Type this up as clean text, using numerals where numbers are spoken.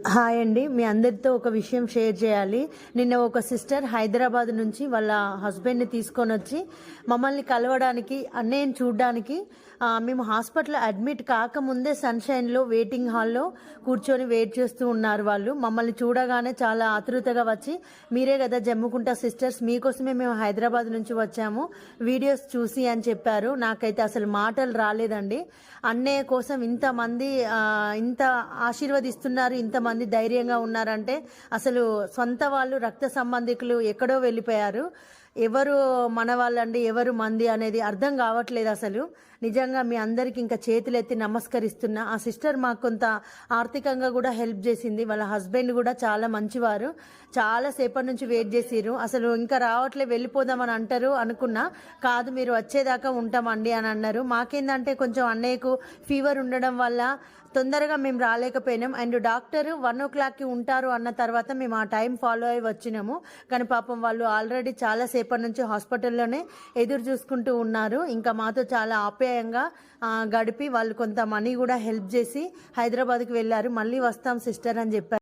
Hi అండి. మీ అందరితో ఒక విషయం షేర్ చేయాలి. నిన్న ఒక సిస్టర్ హైదరాబాద్ నుంచి వాళ్ళ హస్బెండ్ని తీసుకొని వచ్చి మమ్మల్ని కలవడానికి, అన్నయ్యని చూడడానికి మేము హాస్పిటల్ అడ్మిట్ కాకముందే సన్షైన్లో వెయిటింగ్ హాల్లో కూర్చొని వెయిట్ చేస్తూ ఉన్నారు. వాళ్ళు మమ్మల్ని చూడగానే చాలా ఆతృతగా వచ్చి, మీరే కదా జమ్ముకుంటా సిస్టర్స్, మీకోసమే మేము హైదరాబాద్ నుంచి వచ్చాము వీడియోస్ చూసి అని చెప్పారు. నాకైతే అసలు మాటలు రాలేదండి. అన్నయ్య కోసం ఇంతమంది ఇంత ఆశీర్వదిస్తున్నారు, ఇంతమంది ధైర్యంగా ఉన్నారంటే అసలు సొంత వాళ్ళు, రక్త సంబంధికులు ఎక్కడో వెళ్ళిపోయారు. ఎవరు మన వాళ్ళండి, ఎవరు మంది అనేది అర్థం కావట్లేదు అసలు. నిజంగా మీ అందరికి ఇంకా చేతులెత్తి నమస్కరిస్తున్నా. ఆ సిస్టర్ మాకు కొంత ఆర్థికంగా కూడా హెల్ప్ చేసింది. వాళ్ళ హస్బెండ్ కూడా చాలా మంచివారు. చాలా సేపటి నుంచి వెయిట్ చేసిర్రు. అసలు ఇంకా రావట్లే, వెళ్ళిపోదామని అంటారు అనుకున్నా. కాదు, మీరు వచ్చేదాకా ఉంటామండి అని అన్నారు. మాకేందంటే కొంచెం అన్నయ్యకు ఫీవర్ ఉండడం వల్ల తొందరగా మేము రాలేకపోయినాం. అండ్ డాక్టర్ 1 o'clockకి ఉంటారు అన్న తర్వాత మేము ఆ టైం ఫాలో అయ్యి వచ్చినాము. కానీ పాపం వాళ్ళు ఆల్రెడీ చాలా సేపటి నుంచి హాస్పిటల్లోనే ఎదురు చూసుకుంటూ ఉన్నారు. ఇంకా మాతో చాలా ఆప్యాయంగా గడిపి వాళ్ళు కొంత మనీ కూడా హెల్ప్ చేసి హైదరాబాద్కి వెళ్ళారు. మళ్ళీ వస్తాం సిస్టర్ అని చెప్పారు.